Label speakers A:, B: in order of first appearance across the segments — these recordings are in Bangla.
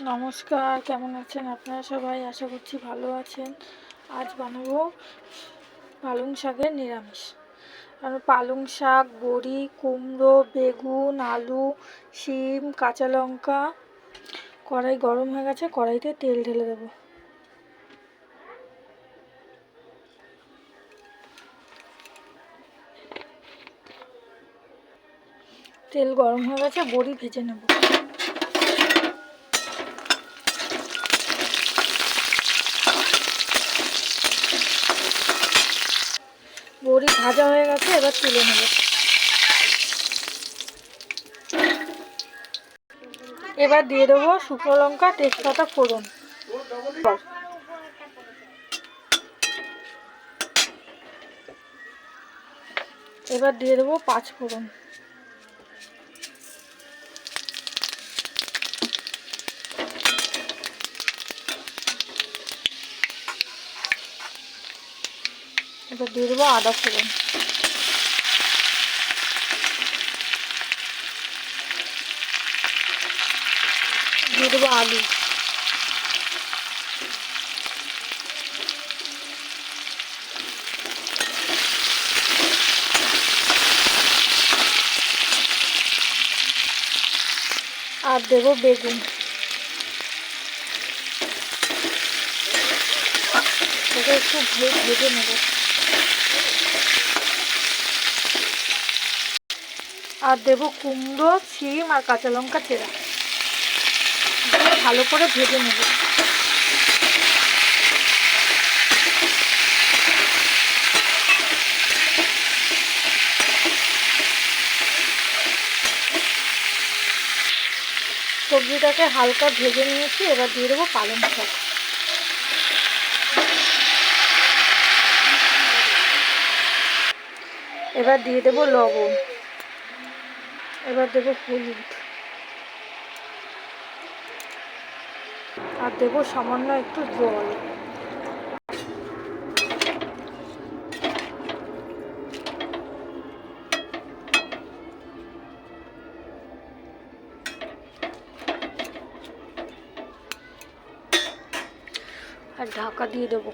A: নমস্কার, কেমন আছেন আপনারা সবাই? আশা করছি ভালো আছেন। আজ বানাবো পালং শাকের নিরামিষ। আর পালং শাক, বড়ি, কুমড়ো, বেগুন, আলু, শিম, কাঁচা লঙ্কা। কড়াই গরম হয়ে গেছে, কড়াইতে তেল ঢেলে দেবো। তেল গরম হয়ে গেছে, বড়ি ভেজে নেব। বড়ি ভাজা হয়ে গেছে, এবার তুলে নেব। এবার দিয়ে দেবো শুকনো লঙ্কা, তেজপাতা ফোড়ন। এবার দিয়ে দেবো পাঁচ ফোড়ন। এবার দিয়ে দেবো আদা ফোড়ন। দিয়ে দেবো আলু। আর দেবো বেগুন। এটা একটু ভেজে নেব। আর দেবো কুমড়ো, শিম আর কাঁচা লঙ্কা চেরা। ভালো করে ভেজে নেব। সবজিটাকে হালকা ভেজে নিয়েছি, এবার দিয়ে দেবো পালং শাক। এবার দিয়ে দেবো লবণ। এবার দেবো হলুদ। আর দেবো সামান্য একটু জল। আর ঢাকা দিয়ে দেবো।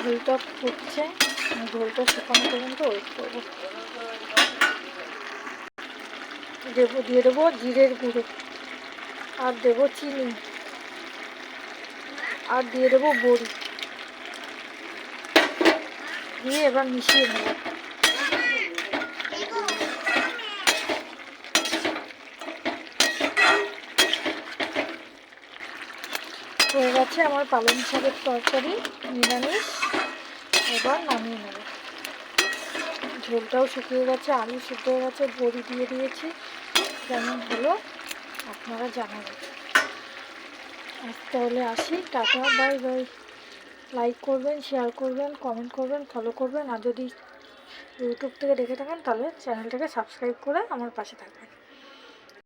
A: ঝোলটা ফুটছে, ঝোলটা শুকানো পর্যন্ত ওয়েট করবো। দিয়ে দেবো জিরের গুঁড়ো। আর দেবো চিনি। আর দিয়ে দেবো বড়ি। দিয়ে এবার মিশিয়ে নেব। হয়ে গেছে আমার পালং শাকের তরকারি নিরামিষ। এবার নামিয়ে নেব। ঝোলটাও শুকিয়ে গেছে, আলু সিদ্ধ হয়ে গেছে, বড়ি দিয়ে দিয়েছি। কেমন হলো আপনারা জানাবেন। আজ তাহলে আসি, টাটা, বাই বাই। লাইক করবেন, শেয়ার করবেন, কমেন্ট করবেন, ফলো করবেন। আর যদি ইউটিউব থেকে দেখে থাকেন তাহলে চ্যানেলটাকে সাবস্ক্রাইব করে আমার পাশে থাকবেন।